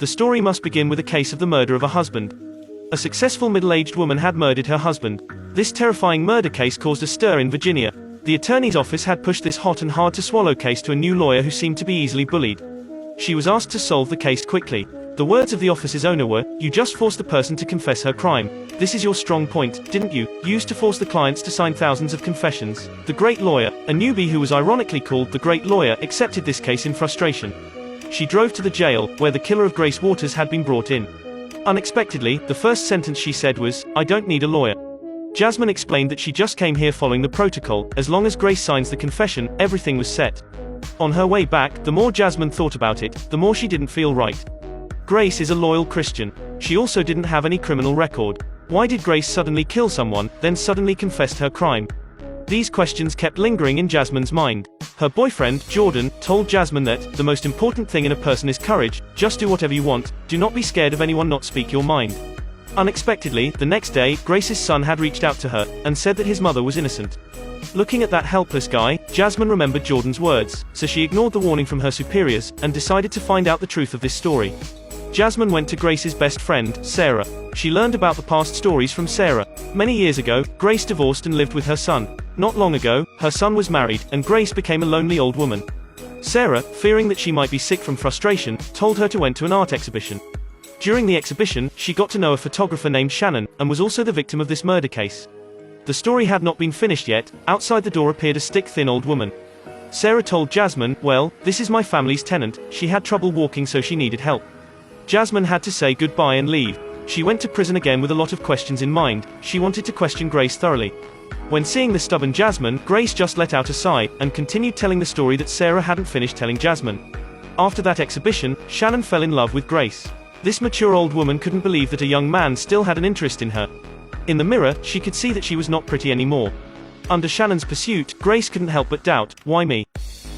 The story must begin with a case of the murder of a husband. A successful middle-aged woman had murdered her husband. This terrifying murder case caused a stir in Virginia. The attorney's office had pushed this hot and hard-to-swallow case to a new lawyer who seemed to be easily bullied. She was asked to solve the case quickly. The words of the office's owner were, "You just forced the person to confess her crime. This is your strong point, didn't you? Used to force the clients to sign thousands of confessions." The great lawyer, a newbie who was ironically called the great lawyer, accepted this case in frustration. She drove to the jail, where the killer of Grace Waters had been brought in. Unexpectedly, the first sentence she said was, "I don't need a lawyer." Jasmine explained that she just came here following the protocol. As long as Grace signs the confession, everything was set. On her way back, the more Jasmine thought about it, the more she didn't feel right. Grace is a loyal Christian. She also didn't have any criminal record. Why did Grace suddenly kill someone, then suddenly confessed her crime? These questions kept lingering in Jasmine's mind. Her boyfriend, Jordan, told Jasmine that, "The most important thing in a person is courage. Just do whatever you want. Do not be scared of anyone, not speak your mind." Unexpectedly, the next day, Grace's son had reached out to her, and said that his mother was innocent. Looking at that helpless guy, Jasmine remembered Jordan's words, so she ignored the warning from her superiors, and decided to find out the truth of this story. Jasmine went to Grace's best friend, Sarah. She learned about the past stories from Sarah. Many years ago, Grace divorced and lived with her son. Not long ago, her son was married, and Grace became a lonely old woman. Sarah, fearing that she might be sick from frustration, told her to went to an art exhibition. During the exhibition, she got to know a photographer named Shannon, and was also the victim of this murder case. The story had not been finished yet. Outside the door appeared a stick-thin old woman. Sarah told Jasmine, "Well, this is my family's tenant. She had trouble walking, so she needed help." Jasmine had to say goodbye and leave. She went to prison again with a lot of questions in mind. She wanted to question Grace thoroughly. When seeing the stubborn Jasmine, Grace just let out a sigh, and continued telling the story that Sarah hadn't finished telling Jasmine. After that exhibition, Shannon fell in love with Grace. This mature old woman couldn't believe that a young man still had an interest in her. In the mirror, she could see that she was not pretty anymore. Under Shannon's pursuit, Grace couldn't help but doubt, "Why me?"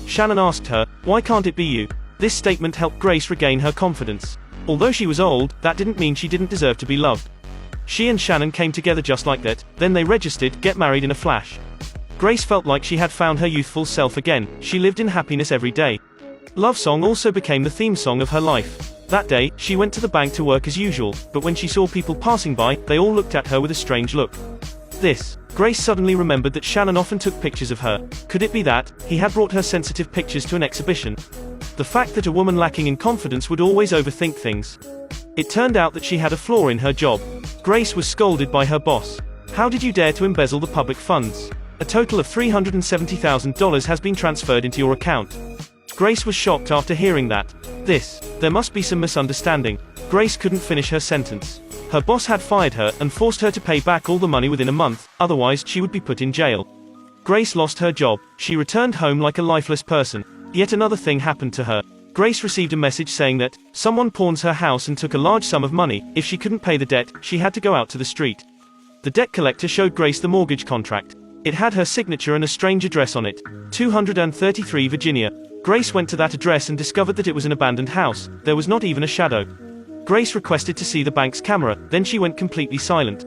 Shannon asked her, "Why can't it be you?" This statement helped Grace regain her confidence. Although she was old, that didn't mean she didn't deserve to be loved. She and Shannon came together just like that, then they registered, get married in a flash. Grace felt like she had found her youthful self again. She lived in happiness every day. Love Song also became the theme song of her life. That day, she went to the bank to work as usual, but when she saw people passing by, they all looked at her with a strange look. Grace suddenly remembered that Shannon often took pictures of her. Could it be that he had brought her sensitive pictures to an exhibition? The fact that a woman lacking in confidence would always overthink things. It turned out that she had a flaw in her job. Grace was scolded by her boss. "How did you dare to embezzle the public funds? A total of $370,000 has been transferred into your account." Grace was shocked after hearing that. There must be some misunderstanding. Grace couldn't finish her sentence. Her boss had fired her, and forced her to pay back all the money within a month, otherwise she would be put in jail. Grace lost her job. She returned home like a lifeless person. Yet another thing happened to her. Grace received a message saying that, someone pawns her house and took a large sum of money. If she couldn't pay the debt, she had to go out to the street. The debt collector showed Grace the mortgage contract. It had her signature and a strange address on it. 233 Virginia. Grace went to that address and discovered that it was an abandoned house. There was not even a shadow. Grace requested to see the bank's camera, then she went completely silent.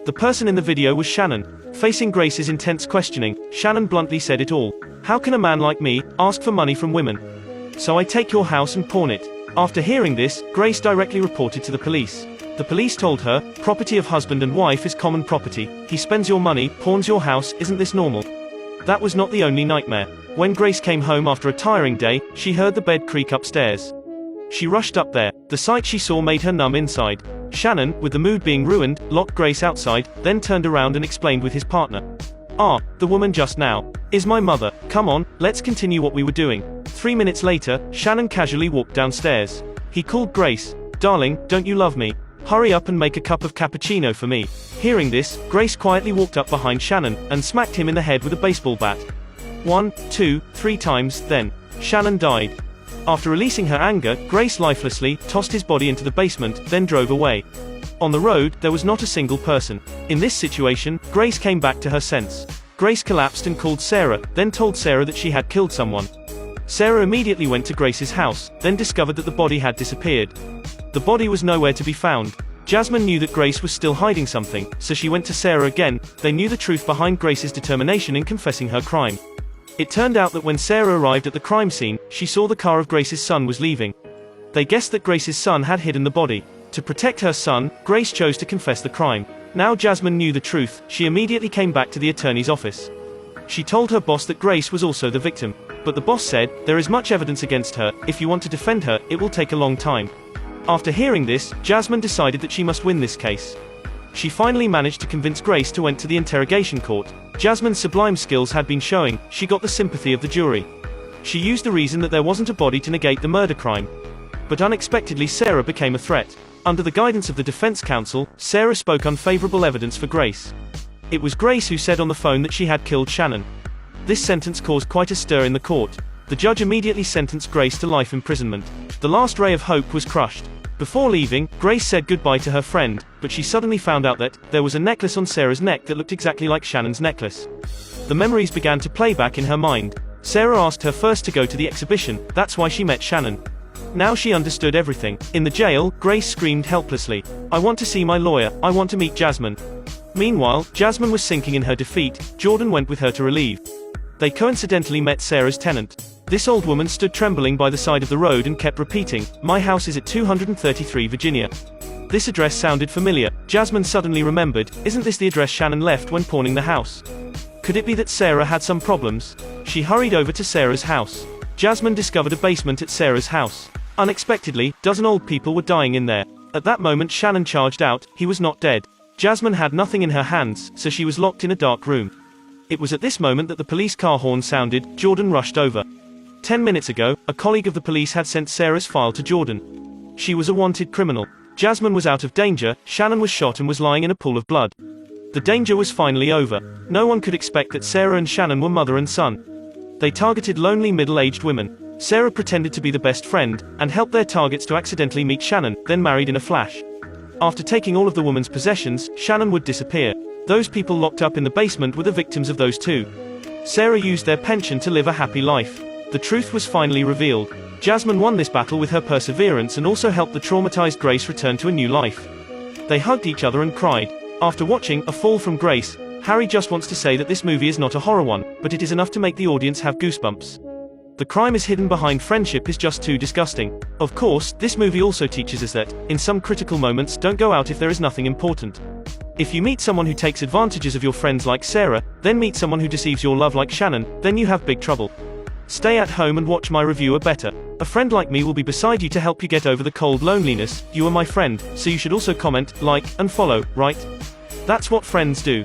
The person in the video was Shannon. Facing Grace's intense questioning, Shannon bluntly said it all. "How can a man like me ask for money from women? So I take your house and pawn it." After hearing this, Grace directly reported to the police. The police told her, "Property of husband and wife is common property. He spends your money, pawns your house, isn't this normal?" That was not the only nightmare. When Grace came home after a tiring day, she heard the bed creak upstairs. She rushed up there. The sight she saw made her numb inside. Shannon, with the mood being ruined, locked Grace outside, then turned around and explained with his partner. "Ah, the woman just now is my mother. Come on, let's continue what we were doing." 3 minutes later, Shannon casually walked downstairs. He called Grace. "Darling, don't you love me? Hurry up and make a cup of cappuccino for me." Hearing this, Grace quietly walked up behind Shannon, and smacked him in the head with a baseball bat. 1, 2, 3 times, then Shannon died. After releasing her anger, Grace lifelessly tossed his body into the basement, then drove away. On the road, there was not a single person. In this situation, Grace came back to her sense. Grace collapsed and called Sarah, then told Sarah that she had killed someone. Sarah immediately went to Grace's house, then discovered that the body had disappeared. The body was nowhere to be found. Jasmine knew that Grace was still hiding something, so she went to Sarah again. They knew the truth behind Grace's determination in confessing her crime. It turned out that when Sarah arrived at the crime scene, she saw the car of Grace's son was leaving. They guessed that Grace's son had hidden the body. To protect her son, Grace chose to confess the crime. Now Jasmine knew the truth, she immediately came back to the attorney's office. She told her boss that Grace was also the victim. But the boss said, "There is much evidence against her, if you want to defend her, it will take a long time." After hearing this, Jasmine decided that she must win this case. She finally managed to convince Grace to enter the interrogation court. Jasmine's sublime skills had been showing, she got the sympathy of the jury. She used the reason that there wasn't a body to negate the murder crime. But unexpectedly Sarah became a threat. Under the guidance of the defense counsel, Sarah spoke unfavorable evidence for Grace. It was Grace who said on the phone that she had killed Shannon. This sentence caused quite a stir in the court. The judge immediately sentenced Grace to life imprisonment. The last ray of hope was crushed. Before leaving, Grace said goodbye to her friend, but she suddenly found out that there was a necklace on Sarah's neck that looked exactly like Shannon's necklace. The memories began to play back in her mind. Sarah asked her first to go to the exhibition, that's why she met Shannon. Now she understood everything. In the jail, Grace screamed helplessly, "I want to see my lawyer, I want to meet Jasmine." Meanwhile, Jasmine was sinking in her defeat. Jordan went with her to relieve. They coincidentally met Sarah's tenant. This old woman stood trembling by the side of the road and kept repeating, "My house is at 233 Virginia." This address sounded familiar. Jasmine suddenly remembered, isn't this the address Shannon left when pawning the house? Could it be that Sarah had some problems? She hurried over to Sarah's house. Jasmine discovered a basement at Sarah's house. Unexpectedly, dozen old people were dying in there. At that moment Shannon charged out, he was not dead. Jasmine had nothing in her hands, so she was locked in a dark room. It was at this moment that the police car horn sounded. Jordan rushed over. 10 minutes ago, a colleague of the police had sent Sarah's file to Jordan. She was a wanted criminal. Jasmine was out of danger, Shannon was shot and was lying in a pool of blood. The danger was finally over. No one could expect that Sarah and Shannon were mother and son. They targeted lonely middle-aged women. Sarah pretended to be the best friend, and helped their targets to accidentally meet Shannon, then married in a flash. After taking all of the woman's possessions, Shannon would disappear. Those people locked up in the basement were the victims of those two. Sarah used their pension to live a happy life. The truth was finally revealed. Jasmine won this battle with her perseverance and also helped the traumatized Grace return to a new life. They hugged each other and cried. After watching A Fall from Grace, Harry just wants to say that this movie is not a horror one, but it is enough to make the audience have goosebumps. The crime is hidden behind friendship is just too disgusting. Of course, this movie also teaches us that, in some critical moments, don't go out if there is nothing important. If you meet someone who takes advantages of your friends like Sarah, then meet someone who deceives your love like Shannon, then you have big trouble. Stay at home and watch my review or better. A friend like me will be beside you to help you get over the cold loneliness. You are my friend, so you should also comment, like, and follow, right? That's what friends do.